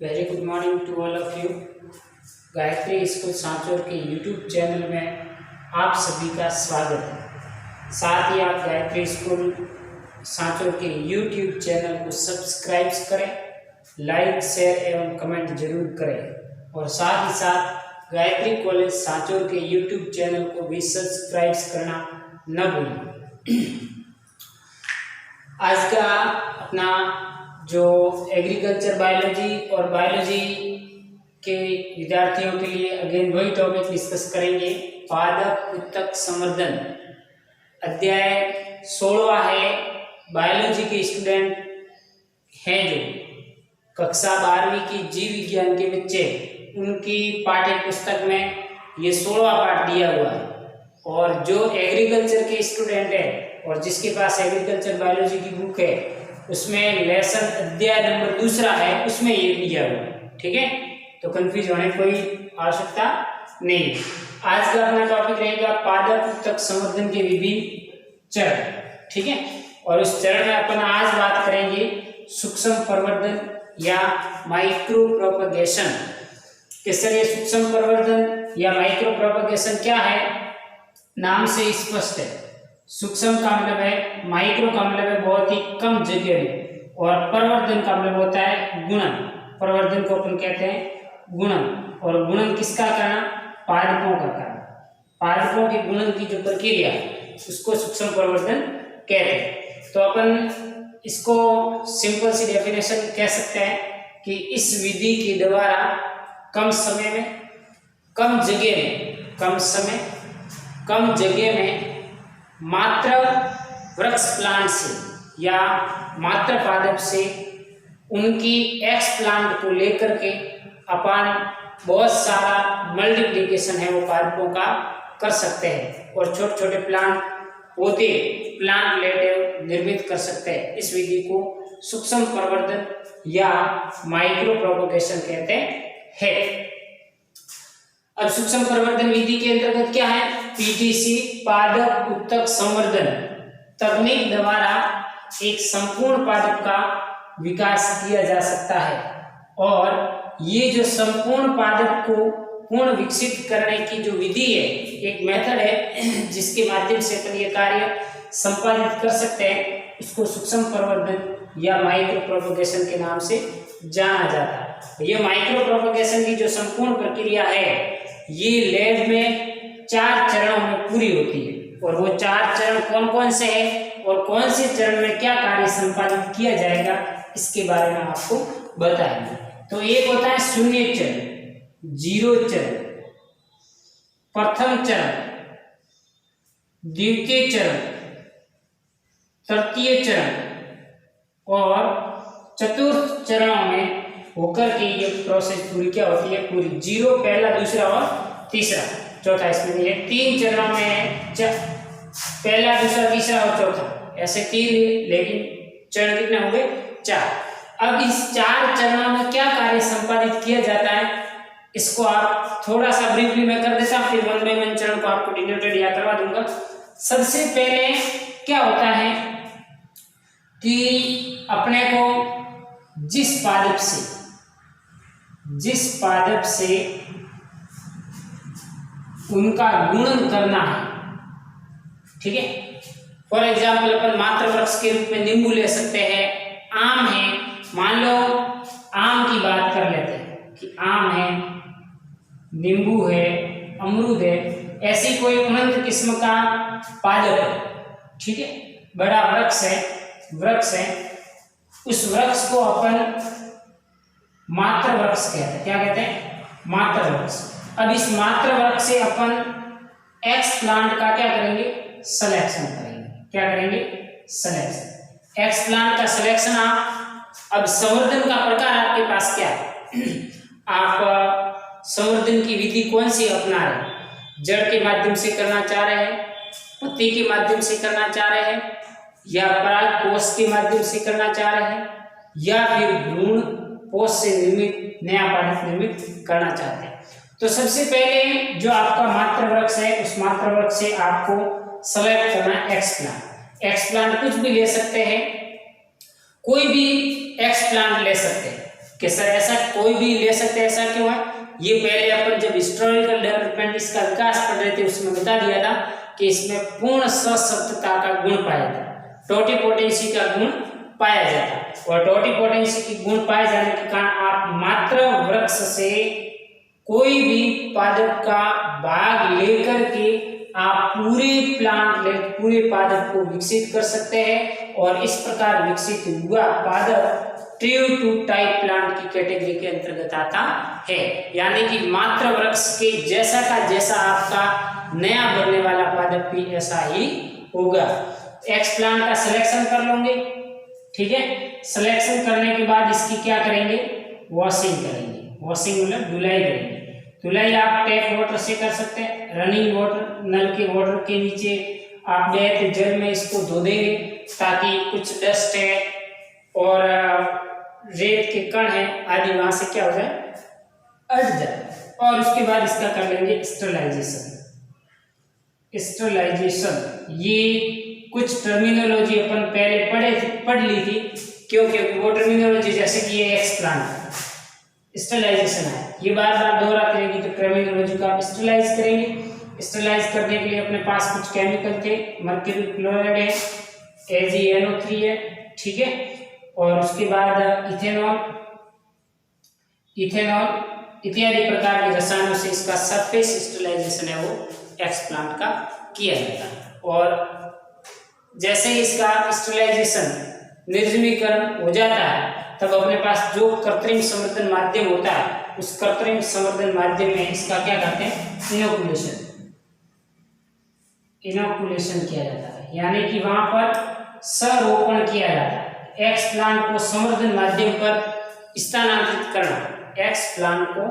Very good morning to all of you. Gayatri school Sanchore के YouTube channel में आप सभी का स्वागत है। साथ ही आप गायत्री स्कूल सांचौर के यूट्यूब चैनल को सब्सक्राइब करें, लाइक शेयर एवं कमेंट जरूर करें और साथ ही साथ गायत्री कॉलेज सांचौर के यूट्यूब चैनल को भी सब्सक्राइब करना न भूलें। आज का अपना जो एग्रीकल्चर बायोलॉजी और बायोलॉजी के विद्यार्थियों के लिए अगेन वही टॉपिक डिस्कस करेंगे। पादप उत्तक संवर्धन अध्याय 16 है। बायोलॉजी के स्टूडेंट हैं जो कक्षा 12वीं की जीव विज्ञान के बच्चे, उनकी पाठ्य पुस्तक में ये 16वां पाठ दिया हुआ है। और जो एग्रीकल्चर के स्टूडेंट है और जिसके पास एग्रीकल्चर बायोलॉजी की बुक है उसमें लेसन अध्याय नंबर 2 है, उसमें ये दिया हुआ है। ठीक है, तो कंफ्यूज होने की कोई आवश्यकता नहीं। आज का अपना टॉपिक रहेगा पादप उत्तक संवर्धन के विभिन्न चरण। ठीक है, और इस चरण में अपन आज बात करेंगे सूक्ष्म प्रवर्धन या माइक्रो प्रोपगेशन। किस तरह सूक्ष्म प्रवर्धन या माइक्रो प्रोपगेशन क्या है, नाम से स्पष्ट है। सूक्ष्म का मतलब है, माइक्रो का मतलब है बहुत ही कम जगह में, और प्रवर्धन का मतलब होता है गुणन। प्रवर्धन को अपन कहते हैं गुणन, और गुणन किसका करना, पादपों का करना। पादपों के गुणन की जो प्रक्रिया है उसको सूक्ष्म प्रवर्धन कहते हैं। तो अपन इसको सिंपल सी डेफिनेशन कह सकते हैं कि इस विधि के द्वारा कम समय में, कम जगह में, कम जगह में मात्र वृक्ष प्लांट से या मात्र पादप से उनकी एक्स प्लांट को लेकर के अपन बहुत सारा मल्टीप्लिकेशन है वो पादपों का कर सकते हैं, और छोटे छोटे प्लांट पौधे, प्लांट लेटेव निर्मित कर सकते हैं। इस विधि को सूक्ष्म प्रवर्धन या माइक्रो प्रोपगेशन कहते हैं। अब सूक्ष्म प्रवर्धन विधि के अंतर्गत क्या है, पीटीसी पादप उत्तक संवर्धन तकनीक द्वारा एक संपूर्ण पादप का विकास किया जा सकता है। और ये जो संपूर्ण पादप को पूर्ण विकसित करने की जो विधि है, एक मेथड है जिसके माध्यम से अपन ये कार्य संपादित कर सकते हैं, इसको सूक्ष्म प्रवर्धन या माइक्रो प्रोपगेशन के नाम से जाना जाता है। ये माइक्रो प्रोपगेशन की जो संपूर्ण प्रक्रिया है ये लैब में 4 चरणों में पूरी होती है। और वो 4 चरण कौन कौन से हैं और कौन से चरण में क्या कार्य संपादित किया जाएगा, इसके बारे में आपको बताएंगे। तो एक होता है शून्य चरण, 0 चरण, प्रथम चरण, द्वितीय चरण, तृतीय चरण और चतुर्थ चरणों में होकर के ये प्रोसेस पूरी क्या होती है, पूरी 0 पहला, दूसरा और तीसरा, चौथा। इसमें ये 3 चरणों में है, पहला, दूसरा, तीसरा और चौथा, ऐसे 3, लेकिन चरण कितने हो गए, 4। अब इस 4 चरणों में क्या कार्य संपादित किया जाता है, इसको आप थोड़ा सा ब्रीफली मैं कर देता हूं, फिर 1 बाय 1 चरण को आपको डिनोटेड याद करवा दूंगा। सबसे पहले क्या होता है कि अपने को जिस पादप से उनका गुणन करना है, ठीक है। फॉर एग्जाम्पल अपन मात्र वृक्ष के रूप में नींबू ले सकते हैं, आम है, मान लो आम की बात कर लेते हैं कि आम है, नींबू है, अमरूद है, ऐसी कोई अनंत किस्म का पादप है, ठीक है, बड़ा वृक्ष है, उस वृक्ष को अपन मात्र वृक्ष कहते हैं। क्या कहते हैं, मात्र वृक्ष। अब इस मात्र वृक्ष से अपन एक्स प्लांट का क्या करेंगे, सिलेक्शन करेंगे। क्या करेंगे, सिलेक्शन। एक्स प्लांट का सिलेक्शन। आप अब संवर्धन का प्रकार आपके पास क्या है, आप संवर्धन की विधि कौन सी अपना रहे हैं, जड़ के माध्यम से करना चाह रहे हैं, पत्ती के माध्यम से करना चाह रहे हैं, या परागकोश के माध्यम से करना चाह रहे हैं, या फिर भ्रूण कोश से निर्मित नया पादप निर्मित करना चाहते हैं। तो सबसे पहले जो आपका मात्र वृक्ष है, उस मात्र वृक्ष से आपको सेलेक्ट करना है एक्स प्लांट। एक्स प्लांट कुछ भी ले सकते हैं, कोई भी एक्स प्लांट ले सकते हैं। कि सर ऐसा कोई भी ले सकते हैं, ऐसा क्यों है? ये पहले अपन जब हिस्टोरिकल डेवलपमेंट इसका विकास पढ़ रहे थे उसमें बता दिया था कि इसमें पूर्ण सशब्दता का गुण पाया था, टोटिपोटेंसी का गुण पाया जाता, और टोटिपोटेंसी की गुण पाए जाने के कारण आप मात्र वृक्ष से कोई भी पादप का भाग लेकर के आप पूरे पादप को विकसित कर सकते हैं, और इस प्रकार विकसित हुआ पादप ट्री टू टाइप प्लांट की कैटेगरी के अंतर्गत आता है। यानी कि मात्र वृक्ष के जैसा का जैसा आपका नया बनने वाला पादप भी ऐसा ही होगा। एक्स प्लांट का सिलेक्शन कर लोगे, ठीक है। सिलेक्शन करने के बाद इसकी क्या करेंगे? वॉशिंग करेंगे। वॉशिंग मतलब धुलाई करेंगे। धुलाई आप टैप वाटर से कर सकते हैं, रनिंग वाटर, नल के वाटर के नीचे आप बहते जल में इसको धो देंगे ताकि कुछ डस्ट है और रेत के कण है आदि वहां से क्या हो जाए, हट जाए। और उसके बाद इसका कर लेंगे स्टरलाइजेशन। स्टरलाइजेशन ये कुछ टर्मिनोलॉजी अपन पहले पढ़ ली थी, क्योंकि वो टर्मिनोलॉजी जैसे कि ये एक्स प्लांट स्टरलाइजेशन है, ये बार बार दोहराते रहेंगे तो टर्मिनोलॉजी को आप स्टरलाइज करेंगे। स्टरलाइज करने के लिए अपने पास कुछ केमिकल थे, मर्क्यूरी क्लोराइड है, AgNO3 है, ठीक है। और उसके बाद इथेनॉल इत्यादि प्रकार के रसायनों से इसका सरफेस स्टरलाइजेशन है वो एक्स प्लांट का किया जाता है। और जैसे ही इसका स्टरलाइजेशन निर्जमीकरण हो जाता है तब अपने पास जो कृत्रिम संवर्धन माध्यम होता है उस कृत्रिम संवर्धन माध्यम में इसका क्या करते हैं, इनोकुलेशन किया जाता है, यानी कि वहां पर सरोपण किया जाता है। एक्स प्लांट को संवर्धन माध्यम पर स्थानांतरित करना, एक्स प्लांट को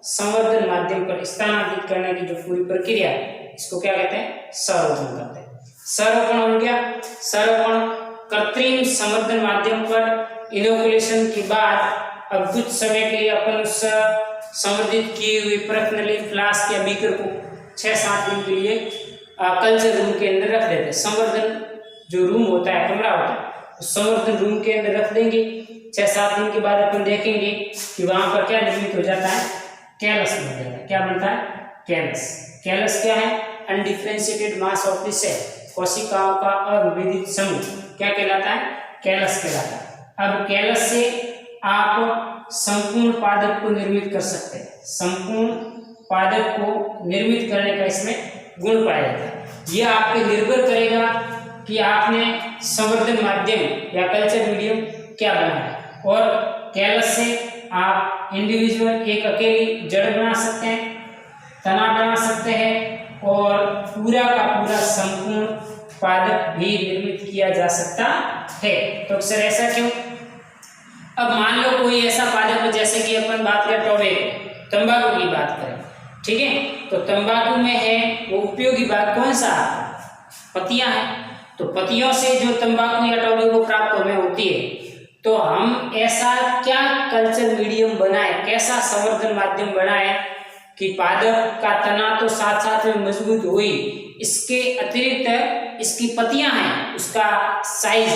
संवर्धन माध्यम पर स्थानांतरित करने की जो पूरी प्रक्रिया है इसको क्या कहते हैं, सरोपण कहते हैं। सरोपण हो गया। सरोपण कृत्रिम संवर्धन माध्यम पर इनोकुलेशन के बाद अब कुछ समय के लिए अपन उस संवर्धित की हुई प्रश्नली फ्लास्क या बीकर को 6-7 दिन के लिए कल्चर रूम के अंदर रख देते हैं। संवर्धन जो रूम होता है, कमरा होता है, उस संवर्धन रूम के अंदर रख देंगे। 6-7 दिन के बाद अपन देखेंगे कि वहां पर क्या निर्मित हो जाता है, कैलस बन जाता है। क्या बनता है, कैलस। कैलस क्या है, undifferentiated mass of the cell, कोशिकाओं का अविभेदित समूह क्या कहलाता है, कैलस कहलाता है। अब कैलस से आप संपूर्ण पादप को निर्मित कर सकते हैं। संपूर्ण पादप को निर्मित करने का इसमें गुण पाया जाता है। यह आप पे निर्भर करेगा कि आपने संवर्धन माध्यम या कल्चर मीडियम क्या बनाया। और कैलस से आप इंडिविजुअल एक अकेली जड़ बना सकते हैं, तना बना सकते हैं, और पूरा का पूरा संपूर्ण पादप भी निर्मित किया जा सकता है। तो सर ऐसा क्यों? अब मान लो कोई ऐसा पादप है, जैसे कि अपन बात करें टोबैको, तंबाकू की बात करें, ठीक है। तो तंबाकू में है वो उपयोगी भाग कौन सा, पत्तियां हैं। तो पत्तियों से जो तंबाकू या टोबैको प्राप्त हमें होती है, तो हम ऐसा क्या कल्चर मीडियम बनाए, कैसा संवर्धन माध्यम बनाए कि पादप का तना तो साथ साथ में मजबूत हुई, इसके अतिरिक्त इसकी पत्तियां हैं उसका साइज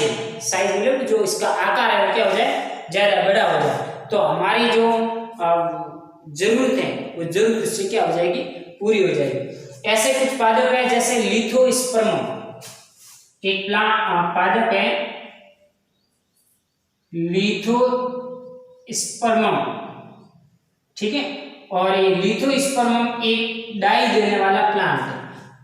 मतलब जो इसका आकार है वो क्या हो जाए, ज्यादा बड़ा हो जाए। तो हमारी जो जरूरत है वो जरूरत इससे क्या हो जाएगी, पूरी हो जाएगी। ऐसे कुछ पादप है जैसे लिथोस्पर्मम, एक पादप है लिथोस्पर्मम, ठीक है। और ये लिथोस्पर्मम एक डाई देने वाला प्लांट है।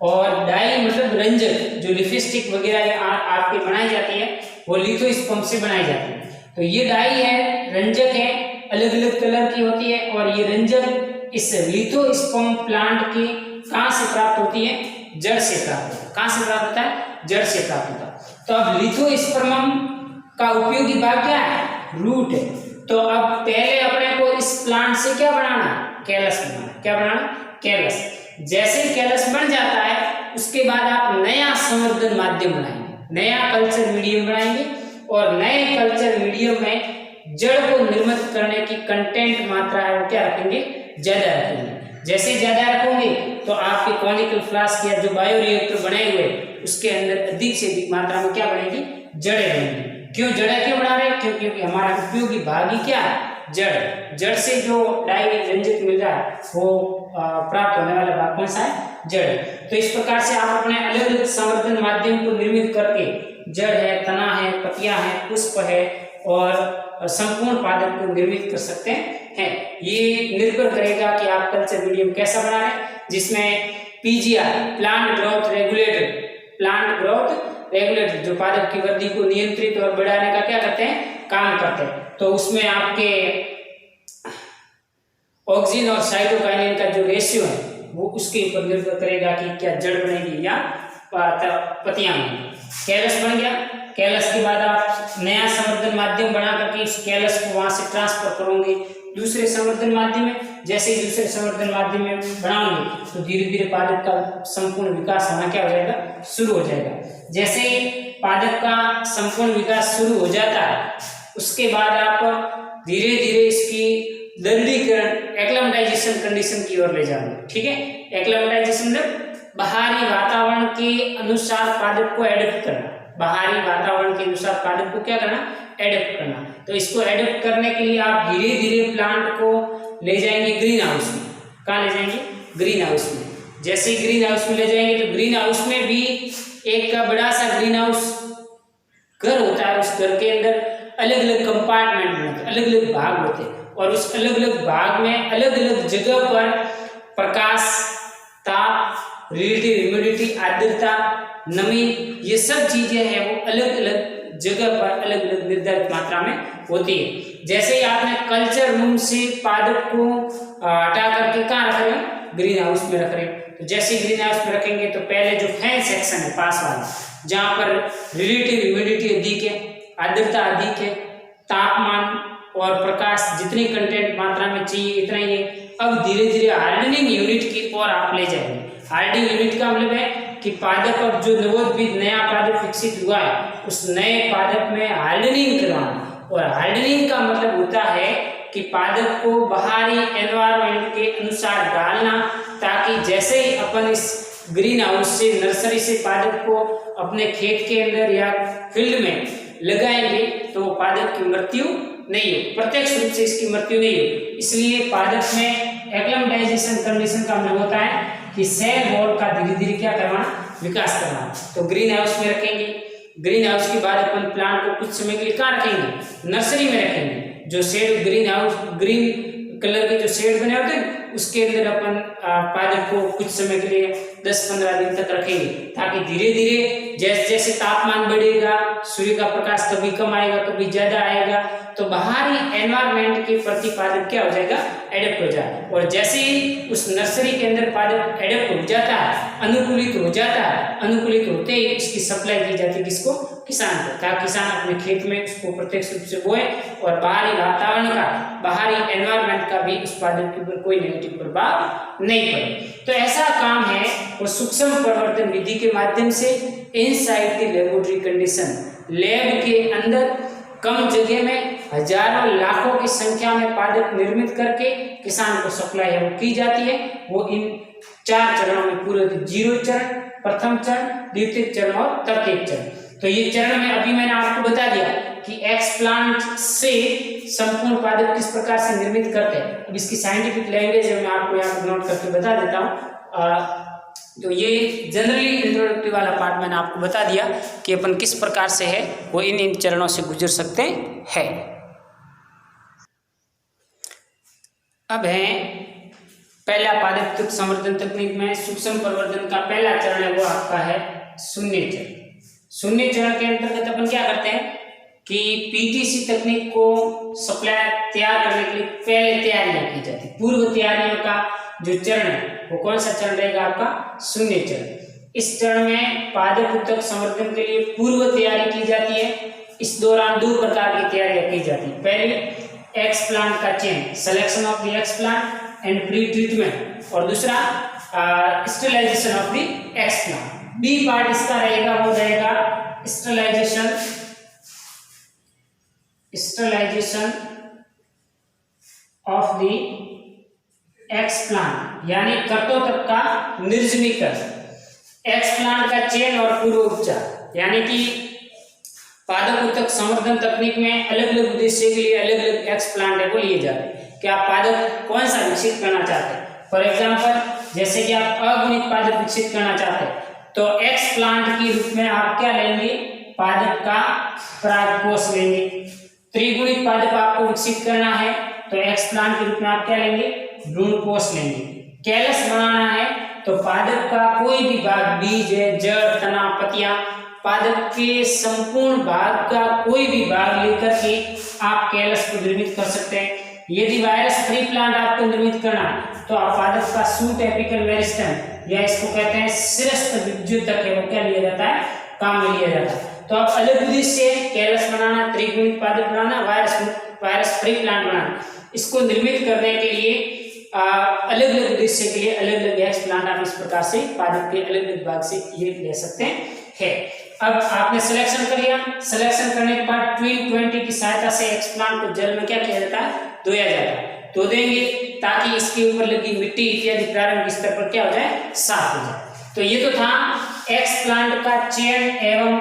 और डाई मतलब रंजक, जो लिपस्टिक वगैरह आपके बनाई जाती है वो लिथोस्पर्म से बनाई जाती है। तो ये डाई है, रंजक है, अलग अलग कलर की होती है। और ये रंजक इस लिथोस्पर्म प्लांट की कहाँ से प्राप्त होती है, जड़ से प्राप्त होता है। कहाँ से प्राप्त होता है, जड़ से प्राप्त होता है। तो अब लिथोस्पर्मम का उपयोगी भाग क्या है, रूट है। तो अब पहले अपने को इस प्लांट से क्या बनाना, कैलस बनाना। क्या बनाना, कैलस। जैसे ही कैलस बन जाता है उसके बाद आप नया संवर्धन माध्यम बनाएंगे, नया कल्चर मीडियम बनाएंगे, और नए कल्चर मीडियम में जड़ को निर्मित करने की कंटेंट मात्रा है वो क्या रखेंगे, ज्यादा रखेंगे। जैसे ज्यादा रखोगे तो आपके कॉनिकल फ्लास्क या जो बायोरिएक्टर बने हुए उसके अंदर अधिक से अधिक मात्रा में क्या बनेगी, जड़ें बनेंगी। क्यों जड़ें क्यों बना रहे हैं, क्योंकि हमारा उपयोगी भाग ही क्या है, जड़। जड़ से जो डाई रंजित मिल रहा है वो प्राप्त होने वाला भाग कौन सा है? जड़। तो इस प्रकार से आप अपने अलग अलग संवर्धन माध्यम को निर्मित करके जड़ है, तना है, पत्तियां है, पुष्प है और संपूर्ण पादप को निर्मित कर सकते हैं। ये निर्भर करेगा कि आप कल्चर मीडियम कैसा बना रहे हैं, जिसमें पीजीआर प्लांट ग्रोथ रेगुलेटर जो पादप की वृद्धि को नियंत्रित और बढ़ाने का क्या करते हैं? काम करते हैं। तो उसमें आपके ऑक्सीजन और साइटोकाइनिन का जो रेशियो है वो उसके ऊपर निर्भर करेगा कि क्या जड़ बनेगी या पत्तियां बनेगी। कैलस बन गया। कैलस के बाद आप नया संवर्धन माध्यम बना करके इस कैलस को वहां से ट्रांसफर करोगे दूसरे संवर्धन माध्यम में। जैसे ही दूसरे संवर्धन माध्यम में बनाओगे तो धीरे धीरे पादप का संपूर्ण विकास होना क्या हो जाएगा? शुरू हो जाएगा। जैसे ही पादप का संपूर्ण विकास शुरू हो जाता है उसके बाद आप धीरे धीरे इसकी दृढ़ीकरण एक्लेमेटाइजेशन कंडीशन की ओर ले जाओगे। ठीक है, एक्लेमेटाइजेशन मतलब बाहरी वातावरण के अनुसार पादप को एडप्ट करना। बाहरी वातावरण के अनुसार पादप को क्या करना? एडप्ट करना। तो इसको एडप्ट करने के लिए आप धीरे धीरे प्लांट को ले जाएंगे ग्रीन हाउस में। कहाँ ले जाएंगे? ग्रीन हाउस में। जैसे ही ग्रीन हाउस में ले जाएंगे तो ग्रीन हाउस में भी एक बड़ा सा ग्रीन हाउस घर होता है। उस घर के अंदर अलग अलग कंपार्टमेंट होते हैं, अलग अलग भाग होते हैं और उस अलग अलग भाग में अलग अलग जगह पर प्रकाश, ताप, रिलेटिव ह्यूमिडिटी, आर्द्रता, नमी, ये सब चीजें हैं वो अलग अलग जगह पर अलग अलग निर्धारित मात्रा में होती है। जैसे ही आपने कल्चर रूम से पादप को हटा करके कहाँ रख रहे हो? ग्रीन हाउस में रख रहे हो। तो जैसे ग्रीन हाउस में रखेंगे तो पहले जो फैन सेक्शन है पास वाला, जहाँ पर रिलेटिव ह्यूमिडिटी अधिक है, आर्द्रता अधिक है, तापमान और प्रकाश जितनी कंटेंट मात्रा में चाहिए इतना ही है। अब धीरे धीरे हार्डनिंग यूनिट की ओर आप ले जाएंगे। हार्डनिंग यूनिट का मतलब है कि पादप अब जो नवोदित नया पादप विकसित हुआ है उस नए पादप में हार्डनिंग करवाना। और हार्डनिंग का मतलब होता है कि पादप को बाहरी एनवायरनमेंट के अनुसार डालना, ताकि जैसे ही अपन इस ग्रीन हाउस से नर्सरी से पादप को अपने खेत के अंदर या फील्ड में लगाएंगे तो पादप की मृत्यु नहीं हो, प्रत्यक्ष रूप से इसकी मृत्यु नहीं हो। इसलिए पादप में एक्लेमेटाइजेशन कंडीशन का मतलब होता है कि सेल वॉल का धीरे धीरे क्या करवाना? विकास करवाना। तो ग्रीन हाउस में रखेंगे। ग्रीन हाउस के बाद अपन प्लांट को कुछ समय के लिए कहाँ रखेंगे? नर्सरी में रखेंगे। जो shade green house green colour के जो शेड बने होते हैं उसके अंदर अपन पादप को कुछ समय के लिए 10-15 दिन तक रखेंगे, ताकि धीरे धीरे जैसे जैसे तापमान बढ़ेगा, सूर्य का प्रकाश कभी कम आएगा कभी ज्यादा आएगा, तो बाहरी एनवायरनमेंट के प्रति पादप क्या हो जाएगा? एडेप्ट हो जाएगा। और जैसे ही उस नर्सरी के अंदर पादप एडेप्ट हो जाता है, अनुकूलित हो जाता है, अनुकूलित होते ही इसकी सप्लाई की जाती है किसको? किसान को, ताकि किसान अपने खेत में उसको प्रत्यक्ष रूप से बोए और बाहरी वातावरण का, बाहरी एनवायरनमेंट का भी उस पादप के ऊपर कोई नेगेटिव प्रभाव नहीं पड़े। तो ऐसा काम है वो सूक्ष्म प्रवर्धन विधि के माध्यम से inside the laboratory condition, lab के अंदर कम जगह में हजारों लाखों की संख्या में पादप निर्मित करके किसान को सप्लाई है वो की जाती है। वो इन 4 चरणों में पूरे 0 चरण, प्रथम चरण, द्वितीय चरण और तृतीय चरण। तो ये चरण में अभी मैंने आपको बता दिया कि एक्स प्लांट से संपूर्ण पादप किस प्रकार से निर्मित करते हैं। अब इसकी साइंटिफिक लैंग्वेज मैं आपको यहाँ पर नोट करके बता देता हूँ। तो ये जनरली इंट्रोडक्टिव वाला पार्ट मैंने आपको बता दिया कि अपन किस प्रकार से है वो इन चरणों से गुजर सकते हैं। अब है पहला पादप संवर्धन तकनीक में सूक्ष्म प्रवर्धन का पहला चरण है वो आपका है शून्य चरण। शून्य चरण के अंतर्गत अपन क्या करते हैं कि पीटीसी तकनीक को सप्लाई तैयार करने के लिए पहले तैयारियां की जाती है। पूर्व तैयारियों का जो चरण है वो कौन सा चरण रहेगा? आपका शून्य चरण। इस चरण में पादप उत्तक संवर्धन के लिए पूर्व तैयारी की जाती है। इस दौरान 2 प्रकार की तैयारियां की जाती है। पहले एक्स प्लांट का चयन, selection of the explant and pre treatment, और दूसरा sterilisation of the explant. B part इसका रहेगा वो रहेगा sterilisation of the explant, यानी कर्तोत्तक का निर्जमीकरण। एक्स प्लांट का चयन और पूर्व उपचार, यानी कि पादप उत्तक संवर्धन तकनीक में अलग अलग उद्देश्य के लिए अलग अलग एक्सप्लांट है वो लिए जाते हैं कि आप पादप कौन सा विकसित करना चाहते हैं। फॉर एग्जाम्पल, जैसे कि आप अगुणित पादप विकसित करना चाहते हैं तो एक्सप्लांट के रूप में आप क्या लेंगे, पादप का परागकोश लेंगे। त्रिगुणित पादप आपको विकसित करना है तो एक्सप्लांट के रूप में आप क्या लेंगे, भ्रूणकोश लेंगे। कैलस बनाना है तो पादप का कोई भी भाग, बीज है, जड़, तना, पत्तियां, पादप के संपूर्ण भाग का कोई भी भाग लेकर के आप कैलस को निर्मित कर सकते हैं। यदि वायरस फ्री प्लांट आपको निर्मित करना है तो आप पादप का सूट, एपिकल मेरिस्टेम या इसको कहते हैं शिरस्त्र विद्युतक है वो क्या लिया जाता है, काम में लिया जाता है। तो आप अलग उद्देश्य कैलस बनाना, त्रिगुणित पादप बनाना, वायरस फ्री प्लांट बनाना, इसको निर्मित करने के लिए अलग अलग उद्देश्य के लिए अलग अलग एक्सप्लांट आप इस प्रकार से पादप के अलग अलग भाग से ये ले सकते हैं। अब आपने सिलेक्शन कर लिया, सिलेक्शन करने के बाद ट्विन 20 की सहायता से एक्सप्लांट को जल में क्या किया जाता है, धोया जाता है। धो देंगे ताकि इसके ऊपर लगी मिट्टी इत्यादि प्रारंभिक स्तर पर क्या हो जाए, साफ हो जाए। तो ये तो था एक्सप्लांट का चयन एवं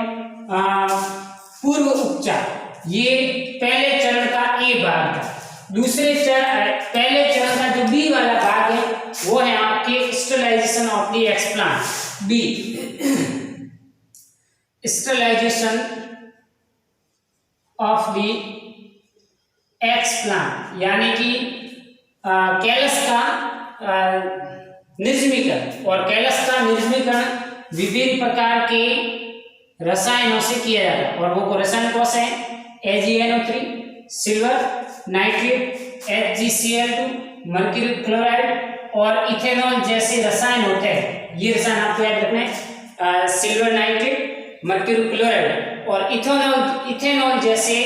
पूर्व उपचार, ये पहले चरण का ए भाग था। दूसरे चरण, पहले चरण का जो बी वाला भाग है वो है आपके sterilisation of the explant. B, sterilisation of the explant, यानी कि कैलस का निर्जमीकरण। और कैलस का निर्जमीकरण विभिन्न प्रकार के रसायनों से किया जाता है और वो रसायन कौन से हैं, AgNO3, silver, nitrate, HgCl2, mercury chloride और इथेनॉल जैसे रसायन होते हैं। ये रसायन आपको याद रखना है, सिल्वर नाइट्रेट, मर्क्यूरी क्लोराइड और इथेनॉल जैसे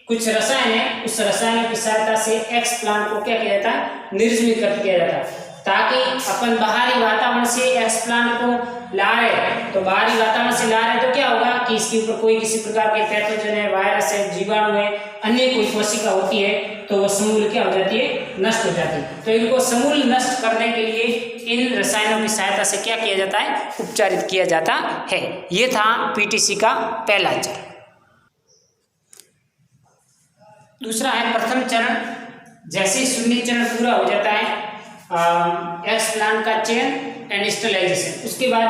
कुछ रसायन है, उस रसायनों की सहायता से एक्सप्लांट को क्या किया जाता है, निर्जमीकृत किया जाता है, ताकि अपन बाहरी वातावरण से एक्सप्लांट को ला रहे, तो बाहरी वातावरण से ला रहे तो क्या होगा कि इसके ऊपर कोई किसी प्रकार के पैथोजन है, वायरस है, जीवाणु है, अन्य कोई कोशिका होती है तो वो समूल क्या हो जाती है, नष्ट हो जाती है। तो इनको समूल नष्ट करने के लिए इन रसायनों की सहायता से क्या किया जाता है, उपचारित किया जाता है। ये था पीटीसी का पहला चरण। दूसरा है प्रथम चरण। जैसे शून्य चरण पूरा हो जाता है एक्सप्लांट का चयन एंड स्टरलाइजेशन, उसके बाद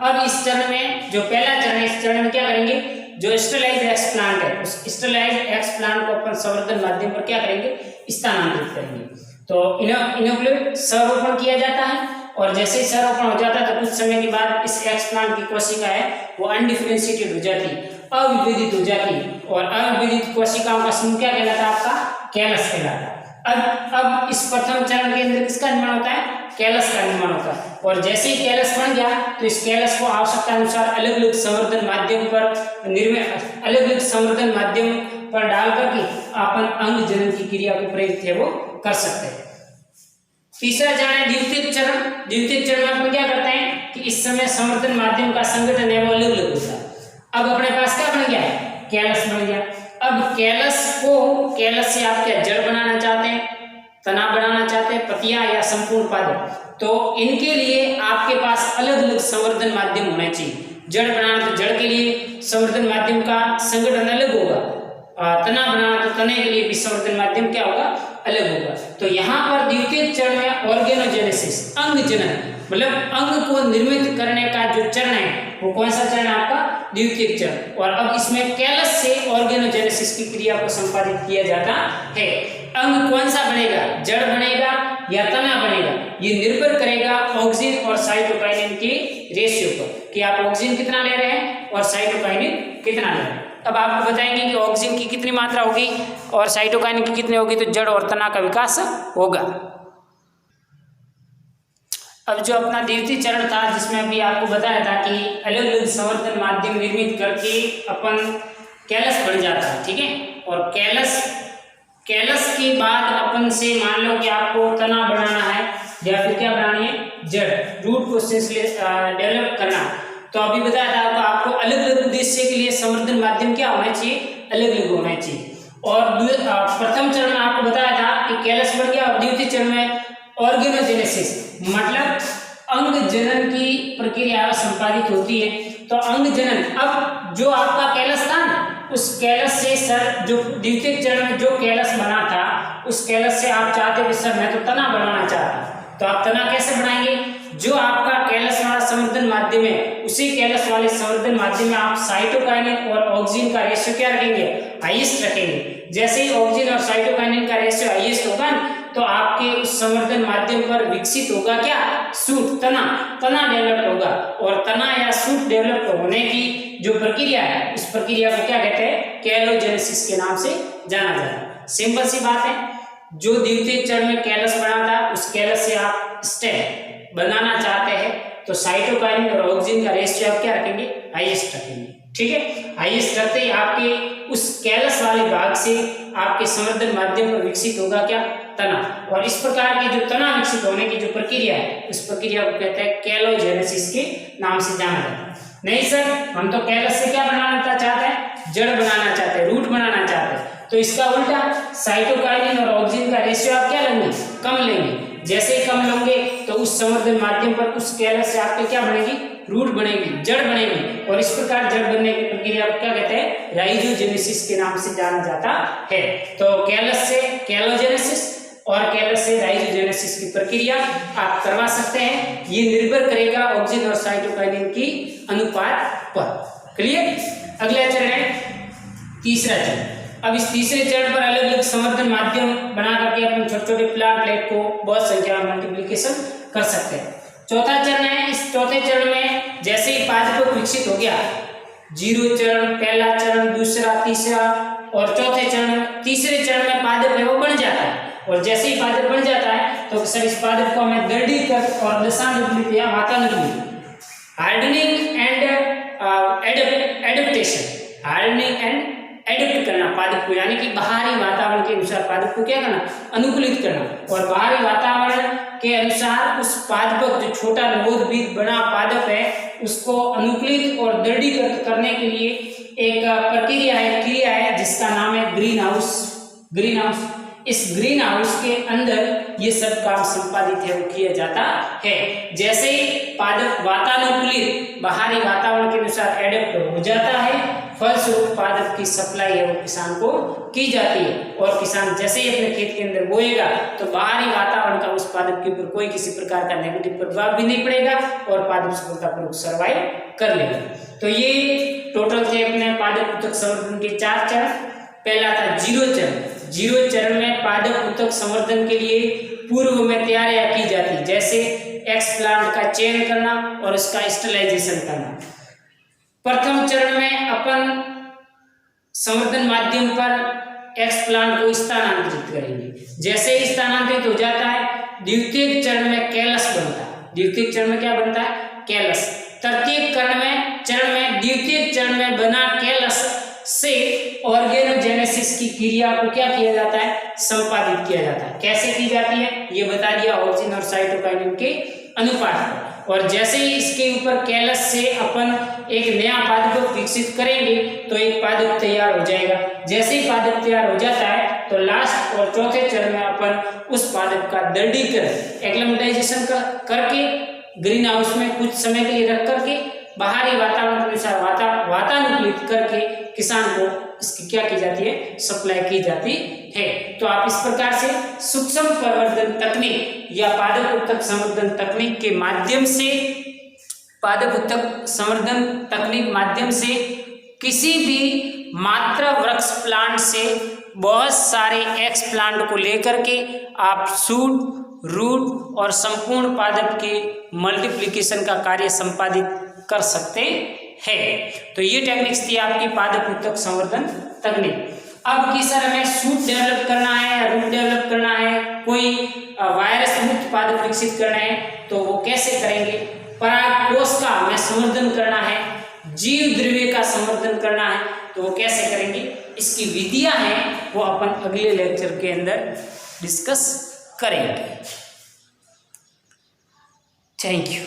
अब इस चरण में जो पहला चरण है, इस चरण में क्या करेंगे, जो स्टरलाइज एक्सप्लांट है उस स्टरलाइज एक्सप्लांट को अपन संवर्धन माध्यम पर क्या करेंगे, स्थानांतरित करेंगे। तो इनोकुलेट संरोपण किया जाता है और जैसे ही संरोपण हो जाता है तो कुछ समय के बाद इस एक्सप्लांट की कोशिका है वो अनडिफरेंशिएटेड हो जाती, अविभेदित हो जाती और अविभेदित कोशिकाओं का समूह क्या कहलाता है, आपका कैलस कहलाता है। अब इस प्रथम चरण के अंदर किसका निर्माण होता है, कैलस का निर्माण होता है। और जैसे ही कैलस बन गया तो इस कैलस को आवश्यकता अनुसार अलग अलग संवर्धन माध्यम पर अलग अलग संवर्धन माध्यम पर डाल करके अपन अंग जनन की क्रिया को प्रेरित है वो कर सकते हैं। तीसरा चरण है द्वितीय चरण। द्वितीय चरण में अपन क्या करते हैं कि इस समय संवर्धन माध्यम का संगठन है वो अलग अलग होता है। अब अपने पास क्या बन गया, कैलस बन गया। अब कैलस से आप क्या जड़ बनाना चाहते हैं, तना बनाना चाहते हैं, पत्तियां या संपूर्ण पादप, तो इनके लिए आपके पास अलग अलग संवर्धन माध्यम होने चाहिए। जड़ बनाना तो जड़ के लिए संवर्धन माध्यम का संगठन अलग होगा, तना बनाना तो तने के लिए भी संवर्धन माध्यम क्या होगा, अलग होगा। तो यहाँ पर द्वितीय चरण में ऑर्गेनोजेनेसिस, अंग जनन, मतलब अंग को निर्मित करने का जो चरण है वो कौन सा चरण है आपका, द्वितीय चरण। और अब इसमें कैलस से ऑर्गेनोजेनेसिस की क्रिया को संपादित किया जाता है। अंग कौन सा बनेगा, जड़ बनेगा या तना बनेगा, ये निर्भर करेगा ऑक्सीजन और साइटोकाइनिन के रेशियो पर कि आप ऑक्सीजन कितना ले रहे हैं और साइटोकाइनिन कितना ले रहे हैं। अब आपको बताएंगे कि ऑक्सीजन की कितनी मात्रा होगी और साइटोकाइनिन की कितनी होगी तो जड़ और तना का विकास होगा। अब जो अपना द्वितीय चरण था जिसमें अभी आपको बताया था कि अलग अलग संवर्धन माध्यम निर्मित करके अपन कैलस बन जाता है, ठीक है। और कैलस के बाद अपन से मान लो कि आपको तना बनाना है या फिर क्या बनानी है, जड़, रूट प्रोसेस डेवलप करना। तो अभी बताया था आपको अलग अलग उद्देश्य के लिए संवर्धन माध्यम क्या होना चाहिए, अलग अलग होना चाहिए। और प्रथम चरण में आपको बताया था कि कैलस बन गया और द्वितीय चरण में ऑर्गेनोजेनेसिस, मतलब अंग जनन की प्रक्रिया संपादित होती है। तो अंग जनन, अब जो आपका कैलस था ना उस कैलस से सर जो द्वितीयक चरण में जो कैलस बना था उस कैलस से आप चाहते हो सर मैं तो तना बनाना चाहता हूं, तो आप तना कैसे बनाएंगे? जो आपका कैलस वाला संवर्धन माध्यम है उसी कैलस वाले संवर्धन माध्यम में आप साइटोकाइनिन और ऑक्सीजन का रेशियो क्या रखेंगे? हाईएस्ट रखेंगे। जैसे ही ऑक्सीजन और साइटोकाइनिन का रेशियो हाईएस्ट होगा तो आपके उस संवर्धन माध्यम पर विकसित होगा क्या? सूट, तना डेवलप होगा। और तना या सूट डेवलप होने की जो प्रक्रिया है उस प्रक्रिया को क्या कहते हैं? कैलोजेनेसिस के नाम से जाना जाता है। सिंपल सी बात है, जो द्वितीयक चरण में कैलस बना था उस कैलस से आप स्टेम बनाना चाहते हैं तो साइटोकाइनिन और ऑक्सीजन का रेशियो आप क्या रखेंगे? हाईएस्ट रखेंगे। ठीक है, हाईएस्ट रखते ही आपके उस कैलस वाले भाग से आपके संवर्धन माध्यम पर विकसित होगा क्या? तना। और इस प्रकार की जो तना विकसित होने की जो प्रक्रिया है उस प्रक्रिया को कहते हैं कैलोजेनेसिस के नाम से जाना जाता है। नहीं सर, हम तो कैलस से क्या बनाना चाहते हैं? जड़ बनाना चाहते हैं, रूट बनाना चाहते हैं, तो इसका उल्टा साइटोकाइनिन और ऑक्सीजन का रेशियो आप क्या लेंगे? कम लेंगे। जैसे ही कम लेंगे तो उस संवर्धन माध्यम पर उस कैलस से आपके क्या बनेगी? रूट बनेगी, जड़ बनेगी। और इस प्रकार जड़ बनने की प्रक्रिया को क्या कहते हैं? राइजोजेनेसिस के नाम से जाना जाता है। तो कैलस से कैलोजेनेसिस और कैलस से राइजोजेनेसिस की प्रक्रिया आप करवा सकते हैं। ये निर्भर करेगा ऑक्सीजन और साइटोकाइनिन की अनुपात पर। क्लियर? अगला चरण है तीसरा चरण। अब इस तीसरे चरण पर अलग अलग संवर्धन माध्यम बना करके अपन छोटे छोटे प्लांटलेट को बहुत संख्या में मल्टीप्लिकेशन कर सकते हैं। चौथा चरण है, इस चौथे चरण में जैसे ही पादप विकसित हो गया, जीरो चरण, पहला चरण, दूसरा, तीसरा और चौथे चरण, तीसरे चरण में पादप है वो बन जाता है। और जैसे ही पादप बन जाता है तो सर इस पादप को हमें दृढ़ीकृत और दशानुगलित या वातानुगलित, hardening and adaptation, hardening and adapt करना पादप को, यानी कि बाहरी वातावरण के अनुसार पादप को क्या करना? अनुकूलित करना। और बाहरी वातावरण के अनुसार उस पादप जो छोटा नवोदित बना पादप है उसको अनुकूलित और दृढ़ीकृत करने के लिए एक प्रक्रिया है, क्रिया है जिसका नाम है ग्रीन हाउस। ग्रीन हाउस, इस ग्रीन हाउस के अंदर ये सब काम संपादित है वो किया जाता है। जैसे ही पादप वातानुकूलित बाहरी वातावरण के अनुसार एडेप्ट हो जाता है, फलस्वरूप पादप की सप्लाई है वो किसान को की जाती है। और किसान जैसे ही अपने खेत के अंदर बोएगा तो बाहरी वातावरण का उस पादप के ऊपर कोई किसी प्रकार का नेगेटिव प्रभाव भी नहीं पड़ेगा और पादप सफलतापूर्वक सर्वाइव कर लेगा। तो ये टोटल थे अपने पादप उत्तक संवर्धन के 4 चरण। पहला था जीरो चरण। जीरो चरण में पादप उत्तक संवर्धन के लिए पूर्व में तैयारियां की जाती, जैसे एक्सप्लांट का चयन करना और उसका स्टरलाइजेशन करना। प्रथम चरण में अपन संवर्धन माध्यम पर एक्सप्लांट को स्थानांतरित करेंगे। जैसे ही स्थानांतरित हो जाता है द्वितीयक चरण में कैलस बनता है। द्वितीयक चरण में क्या बनता है? कैलस। तृतीयक चरण में द्वितीयक चरण में बना कैलस से ऑर्गेनोजेनेसिस की क्रिया को क्या किया जाता है? संपादित किया जाता है। कैसे की जाती है ये बता दिया, ऑक्सीजन और साइटोकाइनिन के अनुपात पर। और जैसे ही इसके ऊपर कैलस से अपन एक नया पादप विकसित करेंगे तो एक पादप तैयार हो जाएगा। जैसे ही पादप तैयार हो जाता है तो लास्ट और चौथे चरण में अपन उस पादप का दृढ़ीकरण एक्लेमेटाइजेशन करके ग्रीन हाउस में कुछ समय के लिए रख करके बाहरी वातावरण के अनुसार वातानुकूलित करके किसान को इसकी क्या की जाती है? सप्लाई की जाती है। तो आप इस प्रकार से सूक्ष्म प्रवर्धन तकनीक या पादप उत्तक संवर्धन तकनीक के माध्यम से, पादप उत्तक संवर्धन तकनीक माध्यम से किसी भी मात्र वृक्ष प्लांट से बहुत सारे एक्स प्लांट को लेकर के आप शूट, रूट और संपूर्ण पादप के मल्टीप्लिकेशन का कार्य संपादित कर सकते हैं। तो ये टेक्निक्स थी आपकी पादप उत्तक संवर्धन तकनीक। अब कि सर हमें शूट डेवलप करना है या रूट डेवलप करना है, कोई वायरस मुक्त पादप विकसित करना है तो वो कैसे करेंगे? परागकोश का हमें संवर्धन करना है, जीव द्रव्य का संवर्धन करना है तो वो कैसे करेंगे? इसकी विधियां हैं वो अपन अगले लेक्चर के अंदर डिस्कस करेंगे। Thank you.